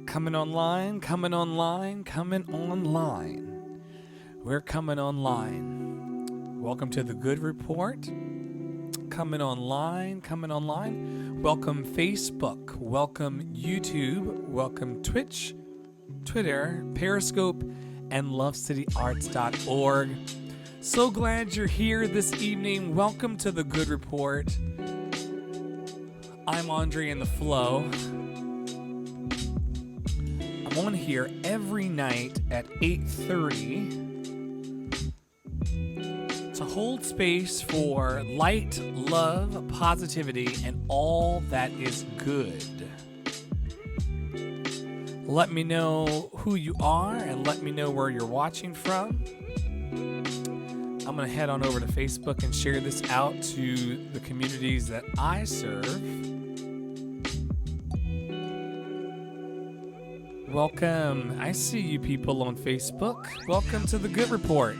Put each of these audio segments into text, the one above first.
Coming online, coming online, coming online. We're coming online. Welcome to the Good Report. Coming online, coming online. Welcome Facebook, welcome YouTube, welcome Twitch, Twitter, Periscope, and lovecityarts.org. So glad you're here this evening. Welcome to the Good Report. I'm Andre in the Flow. I'm on here every night at 8:30 to hold space for light, love, positivity, and all that is good. Let me know who you are and let me know where you're watching from. I'm going to head on over to Facebook and share this out to the communities that I serve. Welcome. I see you people on Facebook. Welcome to the Good Report.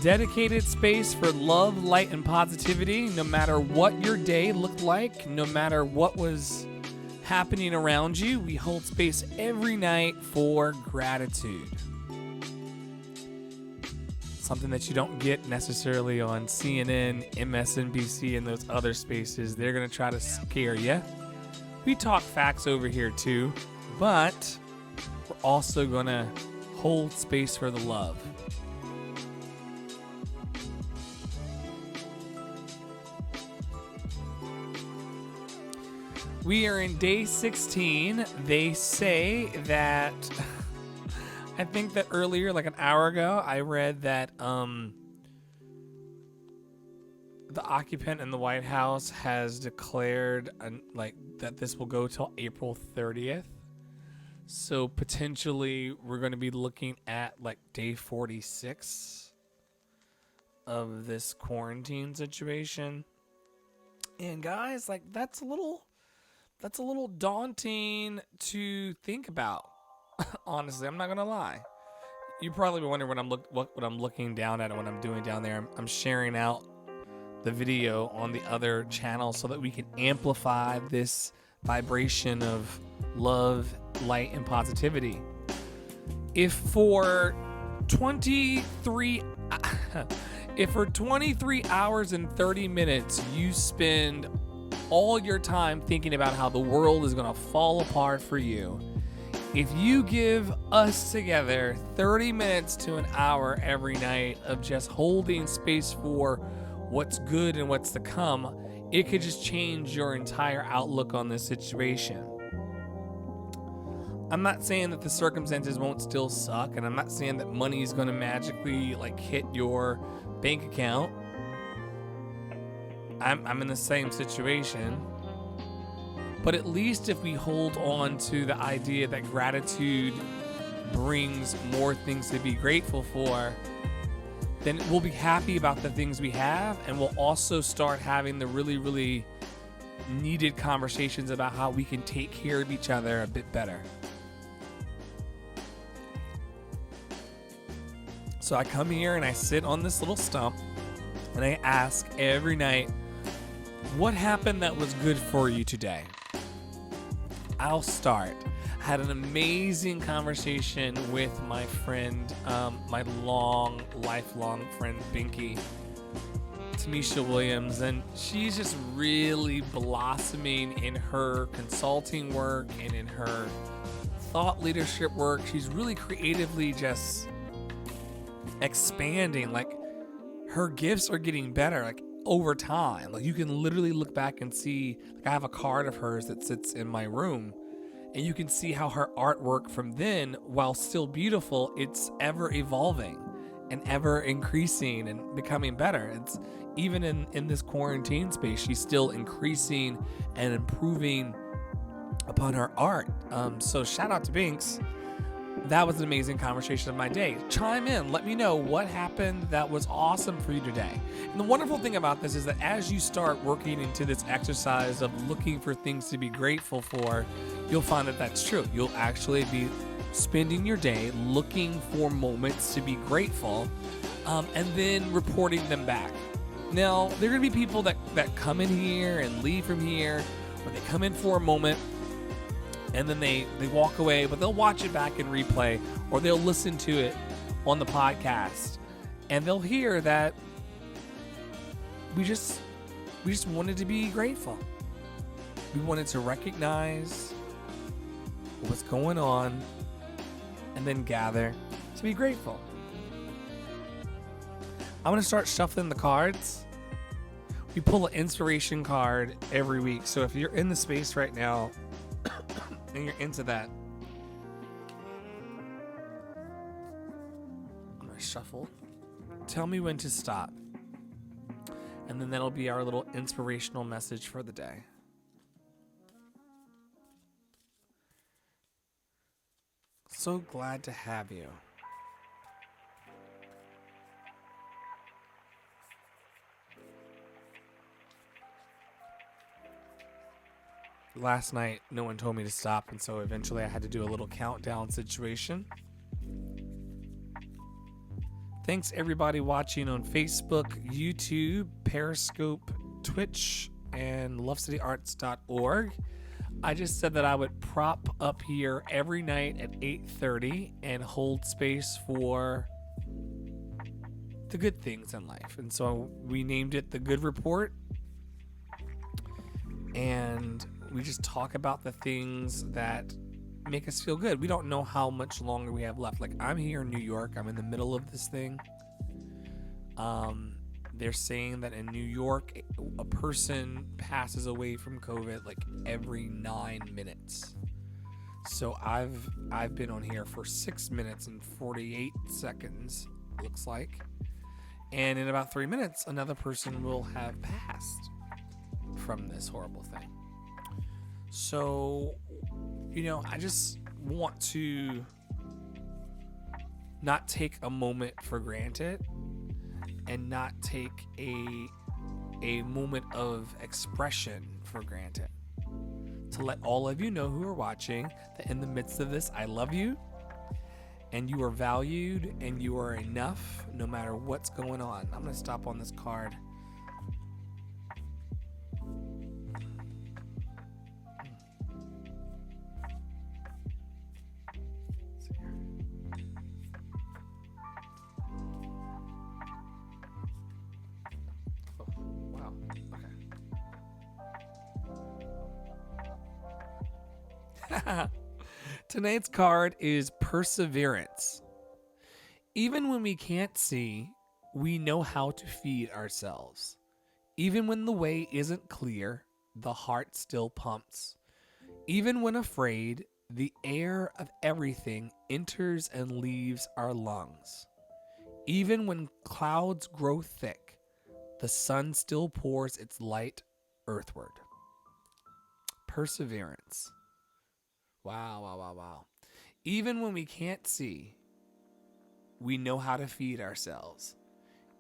Dedicated space for love, light, and positivity, no matter what your day looked like, no matter what was happening around you. We hold space every night for gratitude. Something that you don't get necessarily on CNN, MSNBC, and those other spaces. They're going to try to scare you. We talk facts over here too, but we're also going to hold space for the love. We are in day 16. They say that, I think that earlier, like an hour ago, I read that the occupant in the White House has declared that this will go till April 30th. So potentially we're going to be looking at like day 46 of this quarantine situation. And guys, like that's a little daunting to think about. Honestly, I'm not gonna lie. You probably wonder what I'm looking down at and what I'm doing down there. I'm sharing out the video on the other channel so that we can amplify this vibration of love, light, and positivity. If for 23 hours and 30 minutes you spend all your time thinking about how the world is going to fall apart for you, if you give us together 30 minutes to an hour every night of just holding space for what's good and what's to come, it could just change your entire outlook on this situation. I'm not saying that the circumstances won't still suck, and I'm not saying that money is going to magically hit your bank account. I'm in the same situation. But at least if we hold on to the idea that gratitude brings more things to be grateful for, then we'll be happy about the things we have, and we'll also start having the really, really needed conversations about how we can take care of each other a bit better. So I come here and I sit on this little stump and I ask every night, what happened that was good for you today? I'll start. I had an amazing conversation with my friend, my lifelong friend, Binky, Tamisha Williams, and she's just really blossoming in her consulting work and in her thought leadership work. She's really creatively just expanding. Her gifts are getting better, over time. You can literally look back and see, I have a card of hers that sits in my room, and you can see how her artwork from then, while still beautiful, it's ever evolving and ever increasing and becoming better. It's even in this quarantine space, she's still increasing and improving upon her art. So shout out to Binks. That was an amazing conversation of my day. Chime in. Let me know what happened that was awesome for you today. And the wonderful thing about this is that as you start working into this exercise of looking for things to be grateful for, you'll find that that's true. You'll actually be spending your day looking for moments to be grateful, and then reporting them back. Now, there are going to be people that come in here and leave from here, or they come in for a moment and then they walk away, but they'll watch it back in replay, or they'll listen to it on the podcast, and they'll hear that we just wanted to be grateful. We wanted to recognize what's going on and then gather to be grateful. I'm going to start shuffling the cards. We pull an inspiration card every week. So if you're in the space right now and you're into that, I'm going to shuffle. Tell me when to stop. And then that'll be our little inspirational message for the day. So glad to have you. Last night, no one told me to stop, and so eventually I had to do a little countdown situation. Thanks everybody watching on Facebook, YouTube, Periscope, Twitch, and lovecityarts.org. I just said that I would prop up here every night at 8:30 and hold space for the good things in life. And so we named it The Good Report. And we just talk about the things that make us feel good. We don't know how much longer we have left. Like, I'm here in New York. I'm in the middle of this thing. They're saying that in New York, a person passes away from COVID like every 9 minutes. So I've been on here for 6 minutes and 48 seconds, looks like. And in about 3 minutes, another person will have passed from this horrible thing. So, I just want to not take a moment for granted and not take a moment of expression for granted. To let all of you know who are watching that in the midst of this, I love you, and you are valued, and you are enough no matter what's going on. I'm going to stop on this card. Tonight's card is Perseverance. Even when we can't see, we know how to feed ourselves. Even when the way isn't clear, the heart still pumps. Even when afraid, the air of everything enters and leaves our lungs. Even when clouds grow thick, the sun still pours its light earthward. Perseverance. Wow. Even when we can't see, we know how to feed ourselves.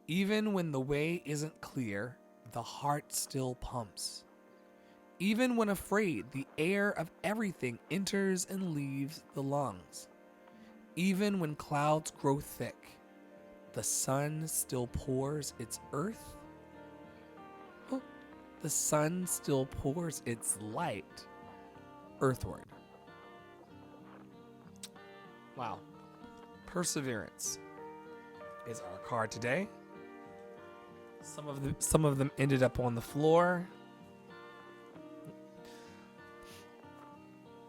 Even when the way isn't clear, the heart still pumps. Even when afraid, the air of everything enters and leaves the lungs. Even when clouds grow thick, the sun still pours its earth. Oh, the sun still pours its light earthward. Wow. Perseverance is our card today. Some of them ended up on the floor.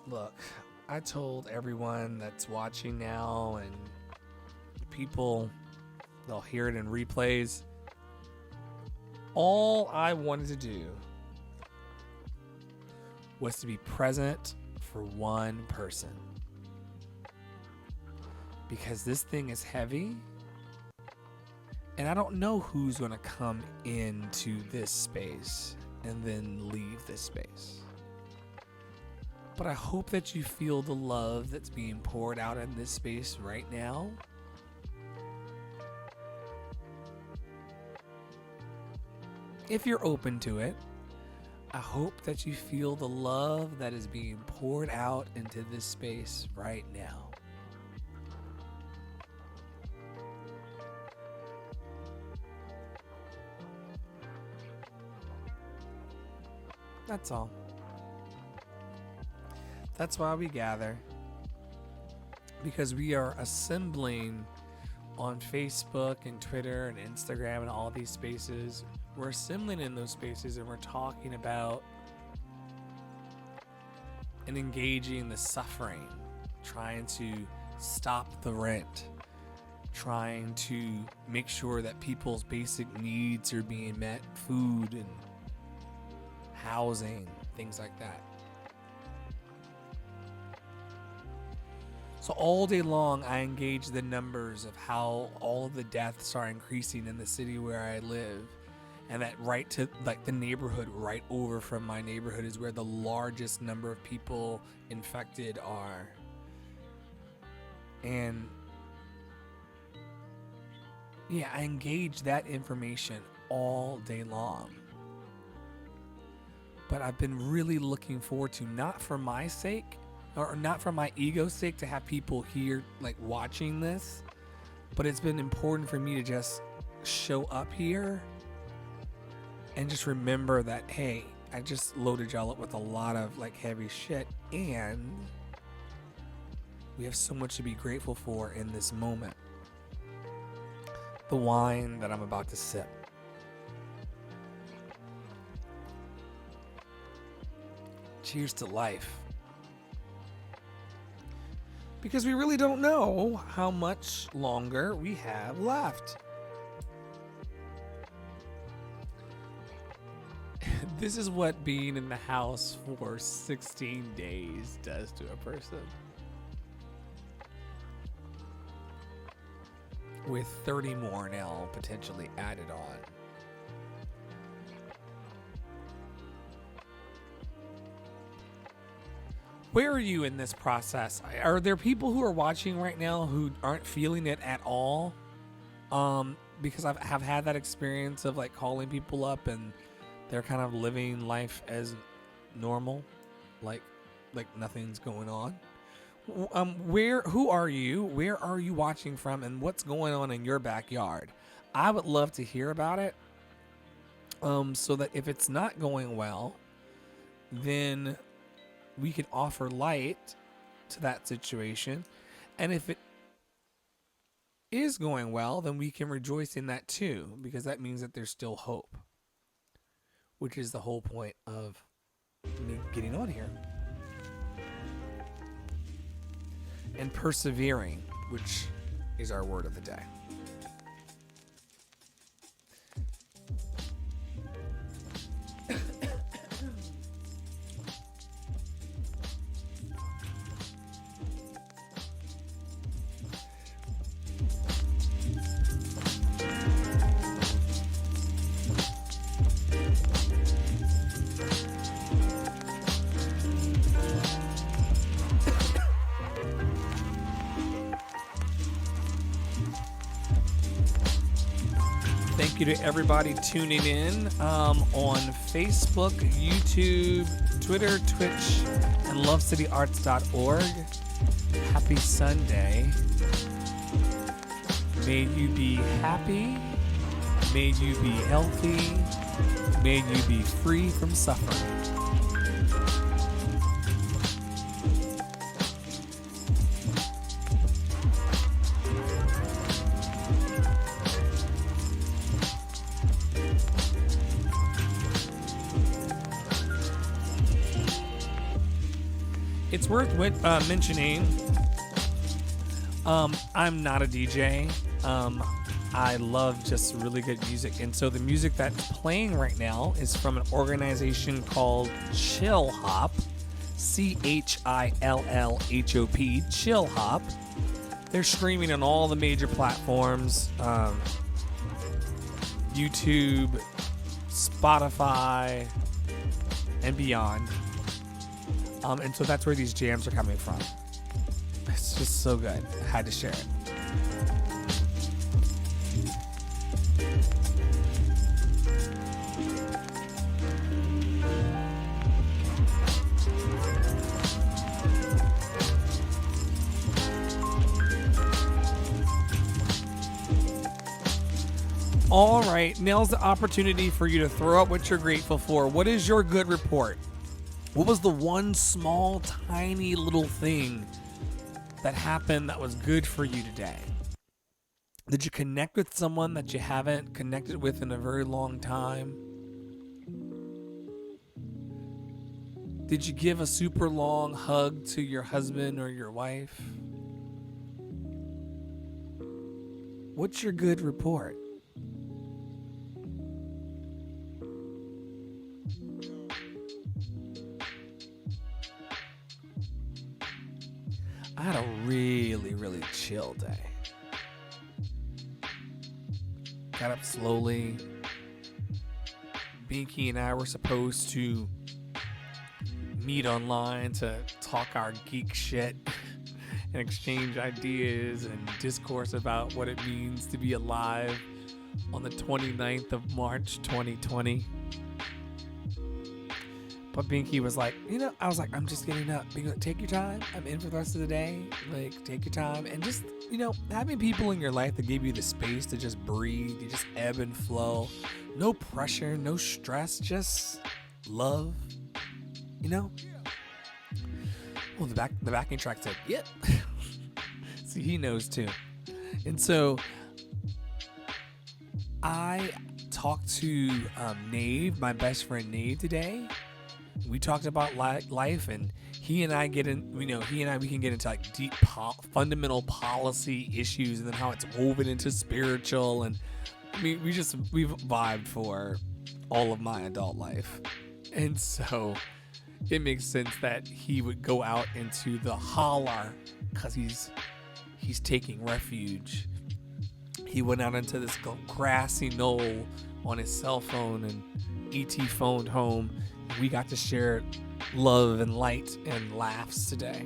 Look, I told everyone that's watching now, and people, they'll hear it in replays. All I wanted to do was to be present for one person. Because this thing is heavy, and I don't know who's going to come into this space and then leave this space. But I hope that you feel the love that's being poured out in this space right now. If you're open to it, I hope that you feel the love that is being poured out into this space right now. That's all. That's why we gather. Because we are assembling on Facebook and Twitter and Instagram and all these spaces. We're assembling in those spaces and we're talking about and engaging the suffering, trying to stop the rent, trying to make sure that people's basic needs are being met, food and housing, things like that. So all day long, I engage the numbers of how all of the deaths are increasing in the city where I live. And that right to like the neighborhood right over from my neighborhood is where the largest number of people infected are. And yeah, I engage that information all day long. But I've been really looking forward to, not for my sake, or not for my ego's sake to have people here like watching this, but it's been important for me to just show up here and just remember that, hey, I just loaded y'all up with a lot of like heavy shit, and we have so much to be grateful for in this moment. The wine that I'm about to sip. Cheers to life. Because we really don't know how much longer we have left. This is what being in the house for 16 days does to a person. With 30 more now potentially added on. Where are you in this process? Are there people who are watching right now who aren't feeling it at all? Because I have had that experience of like calling people up and they're kind of living life as normal, like nothing's going on. Who are you? Where are you watching from, and what's going on in your backyard? I would love to hear about it. So that if it's not going well, then we can offer light to that situation. And if it is going well, then we can rejoice in that too, because that means that there's still hope, which is the whole point of me getting on here. And persevering, which is our word of the day. Thank you to everybody tuning in on Facebook, YouTube, Twitter, Twitch, and lovecityarts.org. Happy Sunday. May you be happy. May you be healthy. May you be free from suffering. It's worth mentioning, I'm not a DJ. I love just really good music. And so the music that's playing right now is from an organization called Chill Hop, CHILLHOP, Chill Hop. They're streaming on all the major platforms, YouTube, Spotify, and beyond. And so that's where these jams are coming from. It's just so good. I had to share it. All right, now's the opportunity for you to throw up what you're grateful for. What is your good report? What was the one small, tiny little thing that happened that was good for you today? Did you connect with someone that you haven't connected with in a very long time? Did you give a super long hug to your husband or your wife? What's your good report? I had a really, really chill day. Got up slowly. Binky and I were supposed to meet online to talk our geek shit and exchange ideas and discourse about what it means to be alive on the 29th of March 2020. But Binky was like, I was like, I'm just getting up. Binky, like, take your time. I'm in for the rest of the day. Like, take your time. And just, having people in your life that give you the space to just breathe, you just ebb and flow. No pressure, no stress, just love. Well, the backing track said, yep. See, he knows too. And so I talked to Nave, my best friend Nave, today. We talked about life, and he and I we can get into like deep fundamental policy issues, and then how it's woven into spiritual, and we've vibed for all of my adult life. And so it makes sense that he would go out into the holler because he's taking refuge. He went out into this grassy knoll on his cell phone, and ET phoned home. We got to share love and light and laughs today.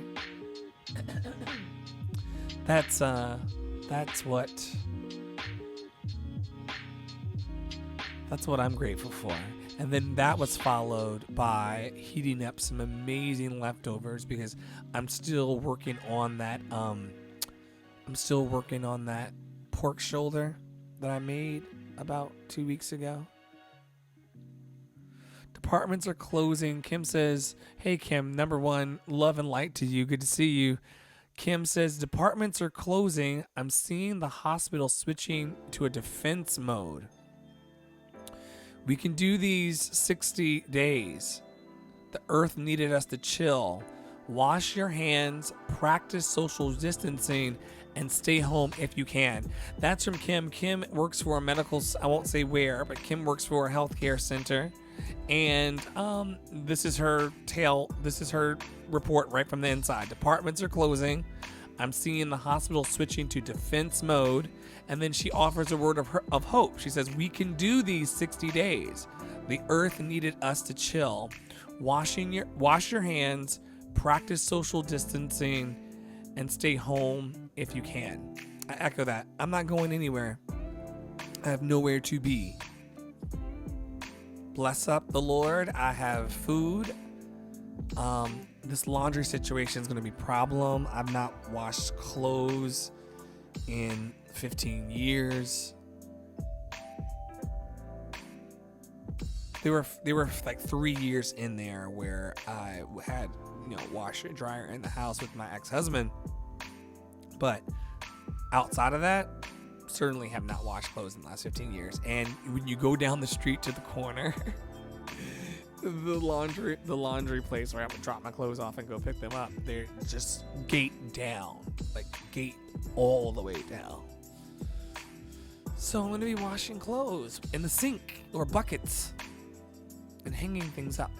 That's what I'm grateful for. And then that was followed by heating up some amazing leftovers, because I'm still working on that pork shoulder that I made about 2 weeks ago. Departments are closing. Kim says, hey Kim, number one, love and light to you. Good to see you. Kim says, departments are closing. I'm seeing the hospital switching to a defense mode. We can do these 60 days. The earth needed us to chill. Wash your hands, practice social distancing, and stay home if you can. That's from Kim. Kim works for a medical, I won't say where, but Kim works for a healthcare center. And this is her report right from the inside. Departments are closing. I'm seeing the hospital switching to defense mode. And then she offers a word of hope. She says, we can do these 60 days. The earth needed us to chill. Wash your hands, practice social distancing, and stay home if you can. I echo that. I'm not going anywhere. I have nowhere to be. Bless up the Lord. I have food. This laundry situation is going to be a problem. I've not washed clothes in 15 years. There were like 3 years in there where I had, washer and dryer in the house with my ex-husband. But outside of that, certainly have not washed clothes in the last 15 years. And when you go down the street to the corner, the laundry place where I would drop my clothes off and go pick them up, they're just gate down, like gate all the way down. So I'm going to be washing clothes in the sink or buckets and hanging things up.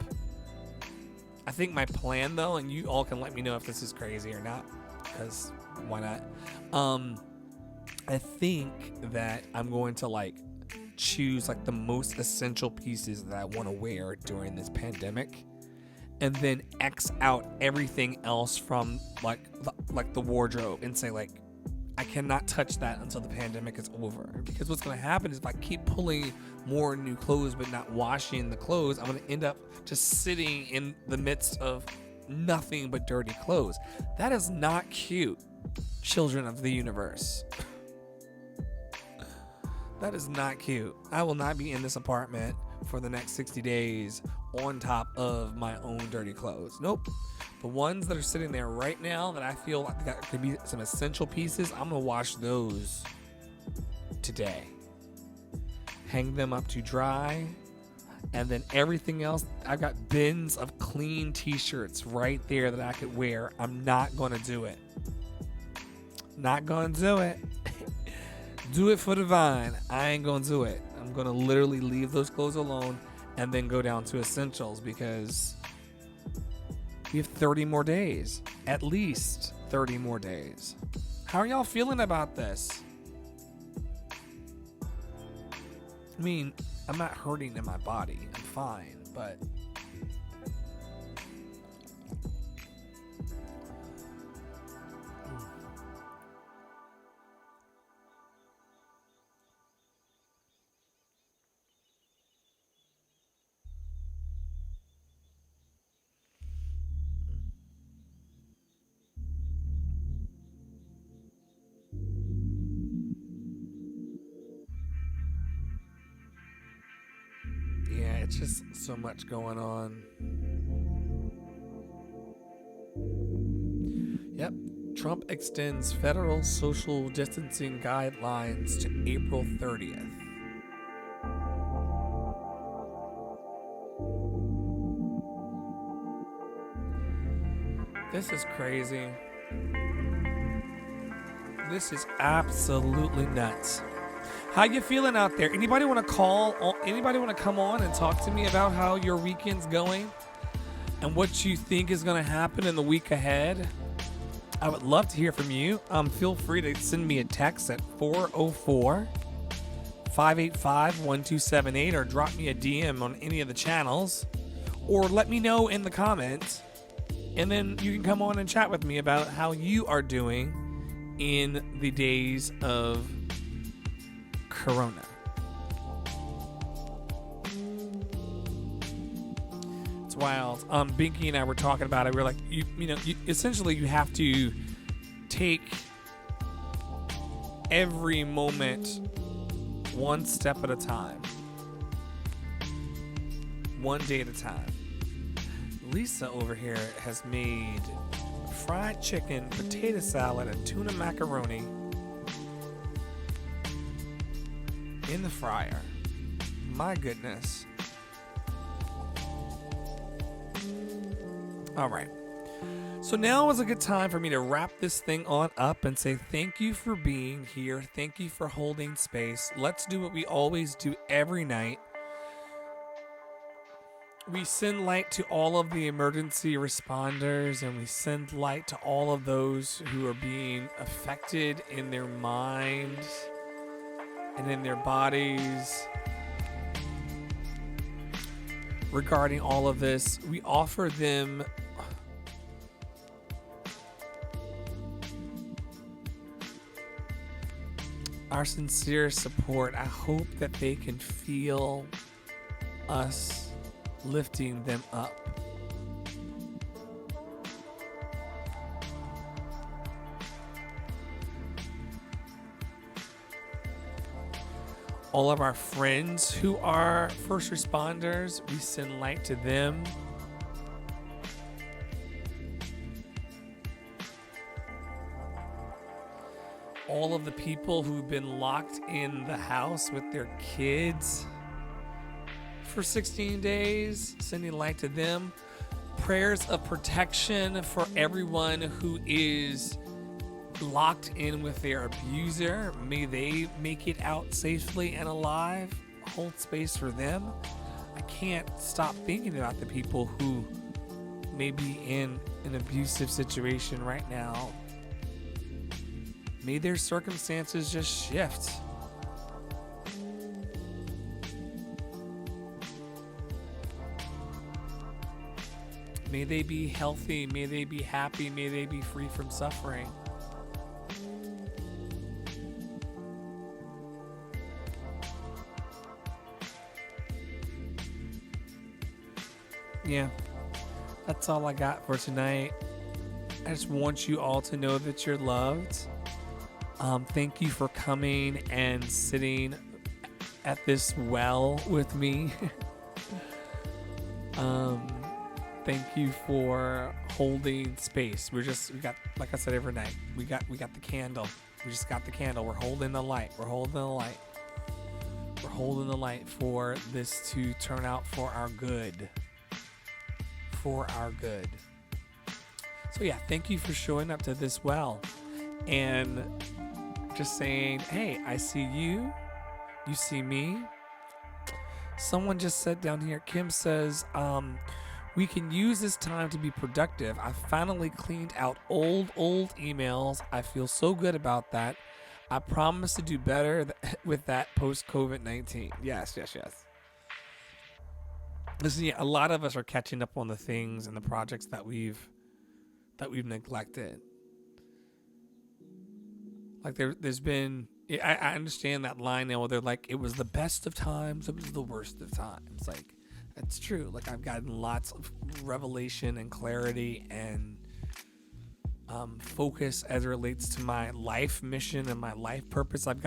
I think my plan, though, and you all can let me know if this is crazy or not, because why not? I think that I'm going to choose the most essential pieces that I want to wear during this pandemic, and then X out everything else from the wardrobe and say I cannot touch that until the pandemic is over. Because what's going to happen is if I keep pulling more new clothes but not washing the clothes, I'm going to end up just sitting in the midst of nothing but dirty clothes. That is not cute, children of the universe. That is not cute. I will not be in this apartment for the next 60 days on top of my own dirty clothes. Nope. The ones that are sitting there right now that I feel like that could be some essential pieces, I'm going to wash those today. Hang them up to dry. And then everything else, I've got bins of clean t-shirts right there that I could wear. I'm not going to do it. Not going to do it. Do it for the vine. I ain't going to do it. I'm going to literally leave those clothes alone and then go down to essentials because we have 30 more days. At least 30 more days. How are y'all feeling about this? I mean, I'm not hurting in my body. I'm fine, but yeah, it's just so much going on. Yep. Trump extends federal social distancing guidelines to April 30th. This is crazy. This is absolutely nuts. How you feeling out there? Anybody want to call? Anybody want to come on and talk to me about how your weekend's going and what you think is going to happen in the week ahead? I would love to hear from you. Feel free to send me a text at 404-585-1278 or drop me a DM on any of the channels or let me know in the comments. And then you can come on and chat with me about how you are doing in the days of Corona. It's wild. Binky and I were talking about it. We were like, essentially you have to take every moment one step at a time. One day at a time. Lisa over here has made fried chicken, potato salad, and tuna macaroni in the fryer. My goodness. All right. So now is a good time for me to wrap this thing on up and say thank you for being here. Thank you for holding space. Let's do what we always do every night. We send light to all of the emergency responders, and we send light to all of those who are being affected in their minds and in their bodies regarding all of this. We offer them our sincere support. I hope that they can feel us lifting them up. All of our friends who are first responders, we send light to them. All of the people who've been locked in the house with their kids for 16 days, sending light to them. Prayers of protection for everyone who is locked in with their abuser. May they make it out safely and alive. Hold space for them. I can't stop thinking about the people who may be in an abusive situation right now. May their circumstances just shift. May they be healthy. May they be happy. May they be free from suffering. Yeah, that's all I got for tonight. I just want you all to know that you're loved. Thank you for coming and sitting at this well with me. Um, thank you for holding space. We got, like I said, every night. We got the candle. We just got the candle. We're holding the light. We're holding the light. We're holding the light for this to turn out for our good. For our good. So yeah, thank you for showing up to this well and just saying, hey, I see you. You see me. Someone just said down here, Kim says, we can use this time to be productive. I finally cleaned out old emails. I feel so good about that. I promise to do better with that post COVID-19. Yes. Listen, yeah, a lot of us are catching up on the things and the projects that we've neglected. Like there's been, I understand that line now where they're like, it was the best of times, it was the worst of times. Like, that's true. Like, I've gotten lots of revelation and clarity and focus as it relates to my life mission and my life purpose. I've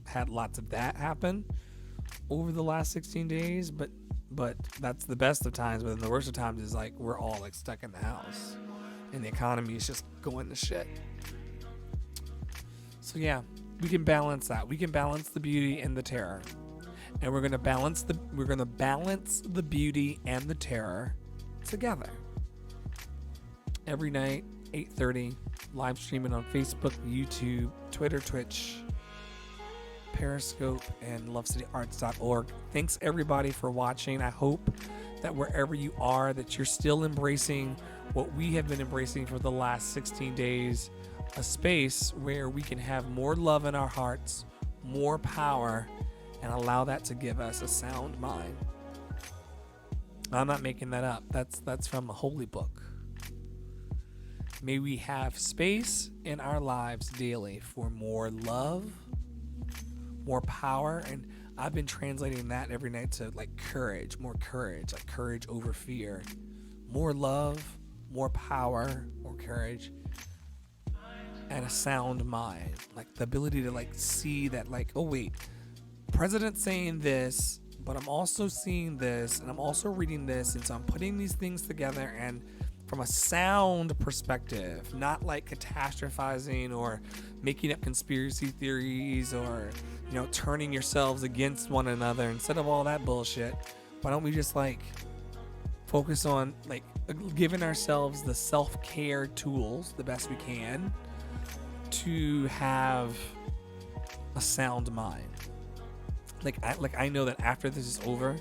had lots of that happen over the last 16 days, but that's the best of times. But then the worst of times is like we're all like stuck in the house and the economy is just going to shit. So yeah, we can balance that. We can balance the beauty and the terror, and we're gonna balance the beauty and the terror together every night, 8:30, live streaming on Facebook, YouTube, Twitter, Twitch, Periscope, and lovecityarts.org. Thanks everybody for watching. I hope that wherever you are, that you're still embracing what we have been embracing for the last 16 days, a space where we can have more love in our hearts, more power, and allow that to give us a sound mind. I'm not making that up. That's from a holy book. May we have space in our lives daily for more love, more power, and I've been translating that every night to like courage, more courage, like courage over fear, more love, more power, more courage, and a sound mind, like the ability to like see that like, oh wait, president's saying this, but I'm also seeing this, and I'm also reading this, and so I'm putting these things together, and from a sound perspective, not like catastrophizing or making up conspiracy theories or, you know, turning yourselves against one another. Instead of all that bullshit, why don't we just like focus on like giving ourselves the self-care tools the best we can to have a sound mind. I know that after this is over,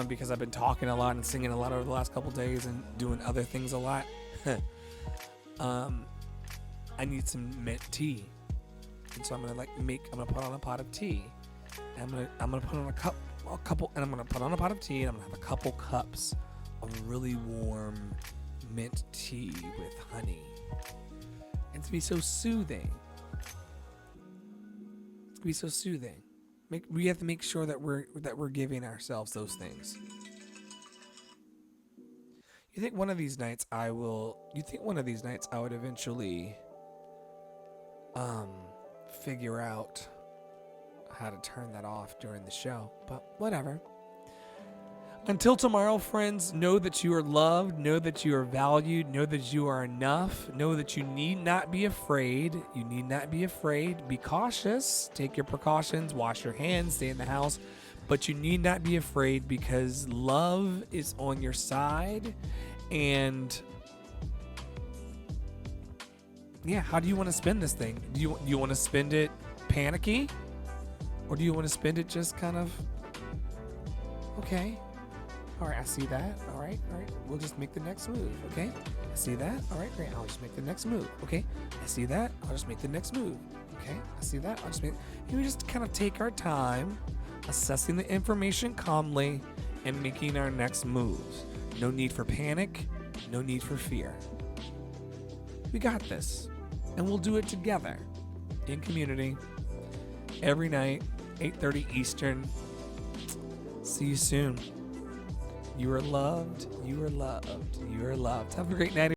because I've been talking a lot and singing a lot over the last couple days and doing other things a lot, I need some mint tea, and so I'm gonna put on a pot of tea, and I'm gonna put on a couple, and I'm gonna put on a pot of tea, and I'm gonna have a couple cups of really warm mint tea with honey. It's gonna be so soothing. It's gonna be so soothing. We have to make sure that we're giving ourselves those things. You think one of these nights I would eventually figure out how to turn that off during the show, but whatever. Until tomorrow, friends, know that you are loved, know that you are valued, know that you are enough, know that you need not be afraid. You need not be afraid. Be cautious. Take your precautions. Wash your hands. Stay in the house. But you need not be afraid because love is on your side. And yeah, how do you want to spend this thing? Do you want to spend it panicky? Or do you want to spend it just kind of, okay, all right, I see that. All right. We'll just make the next move, okay? I see that. All right, great. I'll just make the next move, okay? I see that. I'll just make the next move, okay? I see that. I'll just make... And we just kind of take our time, assessing the information calmly, and making our next moves. No need for panic. No need for fear. We got this. And we'll do it together in community every night, 8:30 Eastern. See you soon. You are loved. You are loved. You are loved. Have a great night.